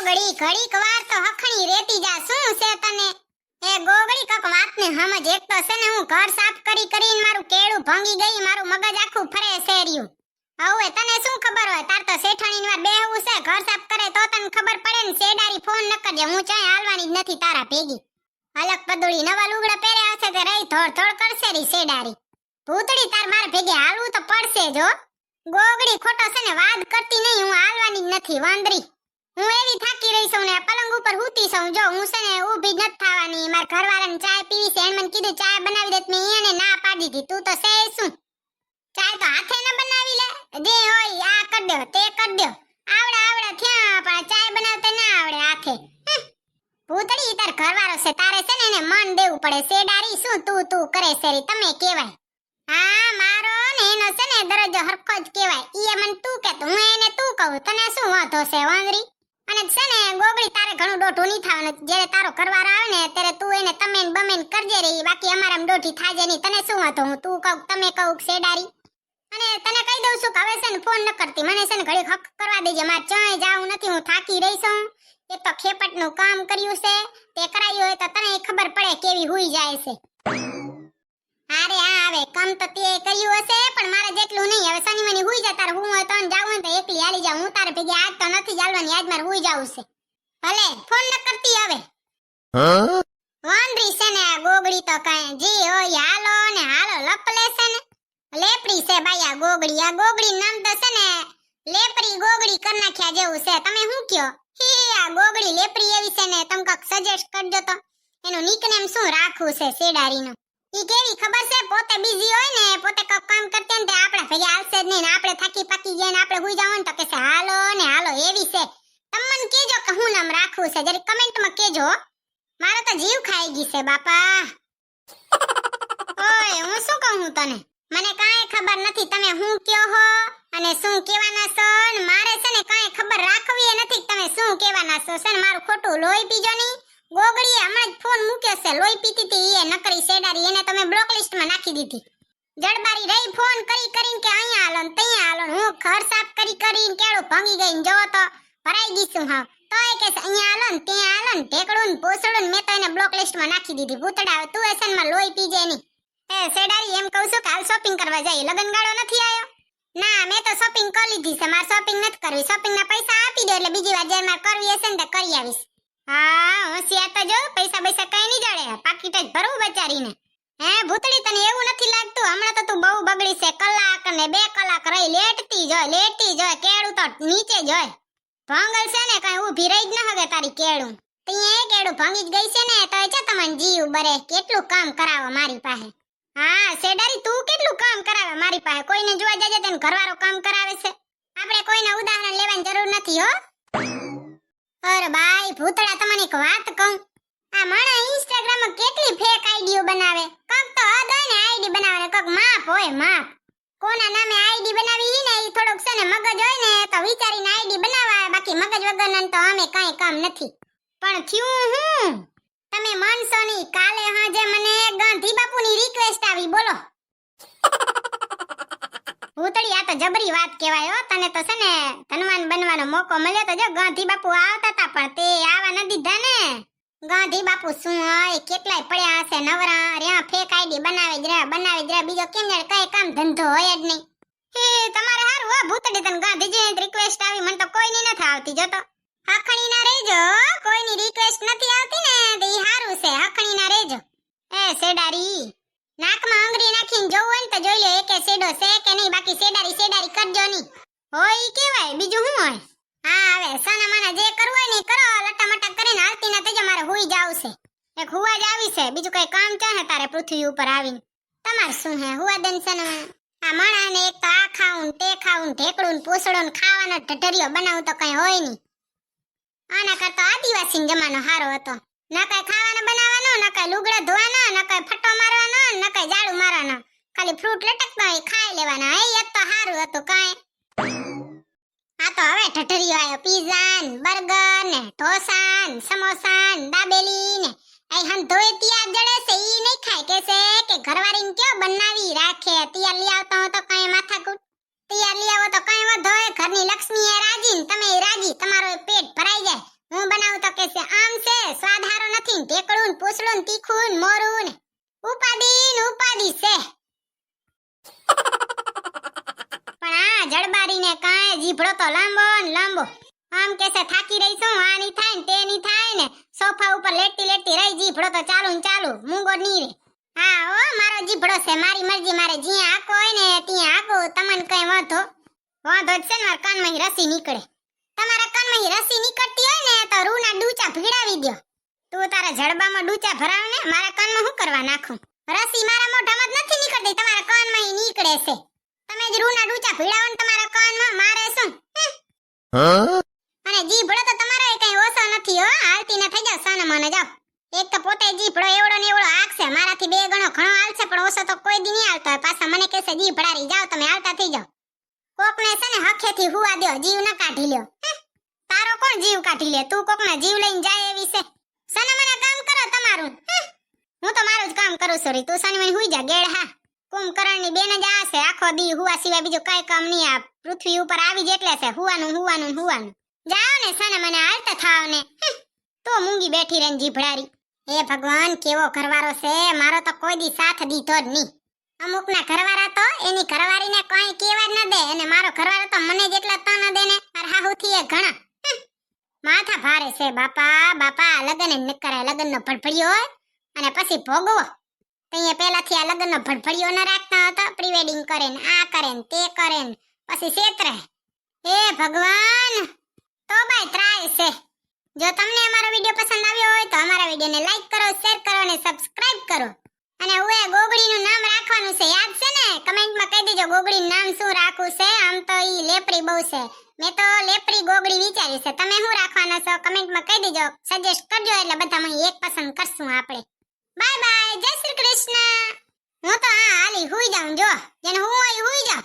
ગોગડી ઘડીક વાર તો હખણી રેતી જા શું છે તને એ ગોગડી કક વાતને સમજ એક તો છે ને હું ઘર સાફ કરીને મારું કેળું ભાંગી ગઈ મારું મગજ આખું ફરે શેર્યું હવે તને શું ખબર હોય તાર તો શેઠાણીની વાર બેહવું છે ઘર સાફ કરે તો તને ખબર પડે ને શેડારી ફોન ન કરજે હું ચાય હાલવાની જ નથી તારા ભેગી અલગ પદુડી નવા લુગડા પહેર્યા હશે તે રહી થોડ કરશે રી શેડારી ભૂતડી તાર માર ભેગે હાલવું તો પડશે જો ગોગડી ખોટો છે ને વાદ કરતી નહીં હું હાલવાની જ નથી વાંદરી હું એવી થાકી રહી છું ને પલંગ ઉપર હુતી છું જો હું છે ને ઊભી જ નથી થવાની માર ઘરવાળાને ચાય પીવી છે એને મને કીધું ચાય બનાવી દે મેં એને ના પાડી દીધી તું તો સે શું ચાય તો હાથે ન બનાવી લે જે હોય આ કર દો તે કર દો આવડે થયા પણ ચાય બનાવતે ના આવડે હાથે ભૂતડી તાર ઘરવાળો છે તારે છે ને એને મન દેવું પડે શેડારી શું તું કરે છે રી તમે કેવાય હા મારો ને એનો છે ને દરજ્જો હરખો જ કહેવાય ઈ મને તું કે હું એને તું કહું તને શું વાંધો છે વાંદરી અને છે ને ગોગડી તારે ઘણું દોઢું નહીં થવાનું જ્યારે તારો કરવાર આવે ને ત્યારે તું એને તમેન બમેન કરજે રહી બાકી અમારામ દોઢી થાજે નહીં તને શું વાંધો હું તું કહું તમે કહું શેડારી અને તને કહી દઉં છું કે હવે છે ને ફોન ન કરતી મને છે ને ઘડી હક કરવા દેજે મારે ચાય જાવું નથી હું થાકી રહી છું એક તો ખેપટનું કામ કર્યું છે તે કરાયું હોય તો તને ખબર પડે કેવી હુઈ જાય છે અરે આ આવે કામ તો તે કર્યું હશે પણ મારે જેટલું નહીં હવે સની મની હુઈ જા તાર હું હોય તો જાવ હોય તો એકલી હાલી જાવ હું તારે ભેગી આજ તો નથી ચાલવાની આજ મારે હુઈ જાવું છે ભલે ફોન ન કરતી હવે વાંદરી છે ને આ ગોગડી તો કાંઈ જી હોય હાલો ને હાલો લપલે છે ને લેપડી છે બાયા ગોગડી આ ગોગડી નામ તો છે ને લેપરી ગોગડી કર નાખ્યા જેવું છે તમે શું કયો આ ગોગડી લેપરી એવી છે ને તમે કક સજેસ્ટ કરજો તો એનું નિકનેમ શું રાખવું છે શેડારીનું ઈ કેવી ખબર છે પોતે બીઝી હોય ને પોતે કક કામ કરતે ને તે આપણા ભેગા આવશે જ નહીં ને આપણે થાકી પાકી ગયા ને આપણે હુઈ જાવ ને તો કે છે હાલો ને હાલો એવી છે તમને કેજો કે હું નામ રાખવું છે જરી કમેન્ટમાં કેજો મારો તો જીવ ખાઈ ગઈ છે બાપા ઓય હું શું કહું તને મને કાંઈ ખબર નથી તમે હું કયો હો અને શું કહેવાના છો ને મારે છે ને કાંઈ ખબર રાખવી નથી તમે શું કહેવાના છો છે ને મારું ખોટું લોહી પીજો નહીં ગોગડીએ હમણાં જ ફોન મૂક્યો છે લોહી પીતી હતી એ નકરી શેડારી એને તમે બ્લોક લિસ્ટમાં નાખી દીધી જડબારી રહી ફોન કરીને કે અહીંયા હાલો ને ત્યાં હાલો હું ઘર સાફ કરીને કેળું ભાંગી ગઈ જો તો ભરાઈ ગઈ છું હા તો એ કે અહીંયા હાલો ને ત્યાં હાલો ને ઢેકડું ને પોસડું ને મેં તો એને બ્લોક લિસ્ટમાં નાખી દીધી ભૂતડા તું એસનમાં લોહી પીજે નહીં એ શેડારી એમ કહું છું કે હાલ શોપિંગ કરવા જઈએ લગન ગાળો નથી આવ્યો ના મેં તો શોપિંગ કરી લીધી છે મારે શોપિંગ નથી કરવી શોપિંગના પૈસા આપી દો એટલે બીજી વાર જ્યારે મારે કરવી હશે ને તો કરી આવીશ હા હોશિયાર તો જો પૈસા કઈ નહીં જડે પાકીટ જ ભરવું બચારીને હે ભૂતડી તને એવું નથી લાગતું હમણાં તો તું બહુ બગડી છે કલાક ને 2 કલાક રહી લેટતી જોય કેળું તો નીચે જોય ભાંગલ છે ને કઈ ઊભી રહી જ ન હવે તારી કેળું ત્યાં કેળું ભાંગી જ ગઈ છે ને તો છે તમને જીવ બરે કેટલું કામ કરાવો મારી પાસે હા શેડારી તું કેટલું કામ કરાવે મારી પાસે કોઈને જોવા જજે તને ઘરવાળો કામ કરાવે છે આપણે કોઈના ઉદાહરણ લેવાની જરૂર નથી હો અરે ભાઈ ભૂતડા તમને એક વાત કહું આ માણા ઇન્સ્ટાગ્રામમાં કેટલી ફેક આઈડીઓ બનાવે કક તો હદ હોય ને આઈડી બનાવવાને કક માપ હોય માપ કોના નામે આઈડી બનાવી ને ઈ થોડુંક છે ને મગજ હોય ને તો વિચારીને આઈડી બનાવાય બાકી મગજ વગરના તો અમે કાંઈ કામ નથી પણ થયું હું તમે માનશો નહીં કાલે હાજે મને ગાંધી બાપુની રિક્વેસ્ટ આવી બોલો ભૂતડી આ તો જબરી વાત કહેવાય હો તને તો છે ને ધનવાન બનવાનો મોકો મળ્યો તો જો ગાંધી બાપુ આવતા હતા પણ તે આવા ન દીધા ને ગાંધી બાપુ શું હોય કેટલાય પડ્યા હશે નવરા રહ્યા ફેક આઈડી બનાવે જ રહ્યા બીજો કેમ જાણે કઈ કામ ધંધો હોય જ નહીં હે તમારે હારું હો ભૂતડી તને ગાંધીજીની રિક્વેસ્ટ આવી મને તો કોઈની નથી આવતી જો તો હખણી ના રહેજો કોઈની રિક્વેસ્ટ નથી આવતી ને તે હારું છે હખણી ના રહેજો એ શેડારી નાકમાં આંગળી નાખીને જોવું હોય ને તો જોઈ લો એકે શેડો છે કે નહીં બાકી શેડારી કરજો નહીં હોય ઈ કેવાય બીજું શું હોય હા હવે સાના માના જે કરવું હોય ને કરો લટામટા કરીને હાલતી ના તેજો મારે હુઈ જાવ છે એક હુવા જ આવી છે બીજું કઈ કામ ચાહે તારે પૃથ્વી ઉપર આવીને તમાર શું હે હુવા દેન છે ને આ માણાને એક તો આ ખાવું તે ખાવું ઢેકડું પોસડું ખાવાનો ઢઢરિયો બનાવું તો કઈ હોય નહીં આના કરતા આદિવાસી જમાનો હારો હતો ન કઈ ખાવાનો બનાવવાનો ન કઈ લુગડા ધોવાનો ન કઈ ફટો મારવાનો ન કઈ ઝાડુ મારવાનો ખાલી ફ્રૂટ લટકતા હોય ખાઈ લેવાના એ તો હારું હતું કાંઈ આ તો હવે ઠઠરિયો આયો પીઝા ને બર્ગર ને ઢોસા ને સમોસા ને દાબેલી ને આ હંધોય તિયા જડે છે ઈ નહીં ખાય કે ઘરવાળીને કયો બનાવી રાખે તિયા લઈ આવતો હો તો કઈ માથાકૂટ તિયા લઈ આવો તો કઈ વધો ઘરની લક્ષ્મી એ રાજી ને તમે રાજી તમારો પેટ ભરાઈ જાય હું લાંબો ને લાંબો. આમ કેસે થાકી રહી છું, આ નહીં થાય ને તે નહીં થાય ને, સોફા ઉપર લેટી લેટી રહી, જીભડો તો ચાલુ ને ચાલુ, મૂંગો નહીં રે. હા ઓ મારો જીભડો છે, મારી મરજી, મારે જ્યાં આકો હોય ને ત્યાં આકો, તમને કઈ વાંધો જ છે ને મારા કાનમાં રસી નીકળે. તમારા કાનમાં રસી નીકળતી હોય ને તો રૂના ડૂચા ભીડાવી દ્યો. તું તારા જડબામાં ડૂચા ભરાવ ને, મારા કાનમાં શું કરવા નાખું? રસી મારા મોઢામાં જ નથી નીકળતી, તમારા કાનમાં નીકળે છે. તમે જ રૂના ડૂચા ભીડાવો ને તમારા કાનમાં, મારે શું? અને જીભડો તો તમારો એ કઈ ઓછો નથી હો, હાલતી ને થઈ જાવ, સાના માને જાવ. એક તો પોતે જીભડો એવડો ને એવડો આખશે, મારાથી 2 ગણો ઘણો હાલશે, પણ ઓછો તો કોઈ દી નહીં હાલતો હોય. પાછા મને કહેશે જીભડારી જાવ તમે, હાલતા થઈ જાવ. કોકને છે ને હખેથી હુવા દ્યો, જીવ ન કાઢી લ્યો. તારો કોણ જીવ કાઢી લે? તું કોકના જીવ લઈને જાય એવી છે? સના મને કામ કરો તમારું. હું તો મારું જ કામ કરું છું. તું સની મને હુઈ જા ગેડ. હા, કુંભકર્ણની બેન જ આ છે, આખો દી હુવા સિવાય બીજું કઈ કામ નહીં. આ પૃથ્વી ઉપર આવી જ એટલે છે હુવાનું હુવાનું હુવાનું. જાઓ ને સના મને, હાલતા થાવ ને. તો મૂંગી બેઠી રહીને જીભડારી. હે ભગવાન, કેવો ઘરવાળો છે મારો, તો કોઈ દી સાથ દીધો જ નહીં. અમુકના ઘરવાળા તો એની ઘરવાળીને કઈ કહેવા જ ન દે, અને મારો ઘરવાળો તો મને જેટલા તો ન દે ને, મારા હાહુથી એ ઘણા. માથા ભારે છે બાપા બાપા. લગન ન કરાય, લગનનો ભડભડિયો હોય અને પછી ભોગવો. તઈએ પહેલાથી આ લગનનો ભડભડિયો ન રાખતા હતા, પ્રી વેડિંગ કરે ને આ કરે ને તે કરે ને પછી છેતરે. હે ભગવાન, તો બાય ત્રાય છે. જો તમને અમારો વિડિયો પસંદ આવ્યો હોય તો અમારા વિડિયોને લાઈક કરો, શેર કરો અને સબસ્ક્રાઇબ કરો. અને ઓએ ગોગડીનું નામ રાખવાનું છે, યાદ છે ને? કમેન્ટમાં કહી દેજો ગોગડીનું નામ શું રાખવું છે. આમ તો ઈ લેપડી બહુ છે, મેં તો લેપડી ગોગડી વિચાર્યું છે. તમે શું રાખવાના છો કમેન્ટમાં કહી દેજો, સજેસ્ટ કરજો, એટલે બધામાં એક પસંદ કરશું આપણે. બાય બાય, જય શ્રી કૃષ્ણ. હું તો હા હાલી હુઈ જાઉં, જો જેને હું હોય હુઈ જાઉં.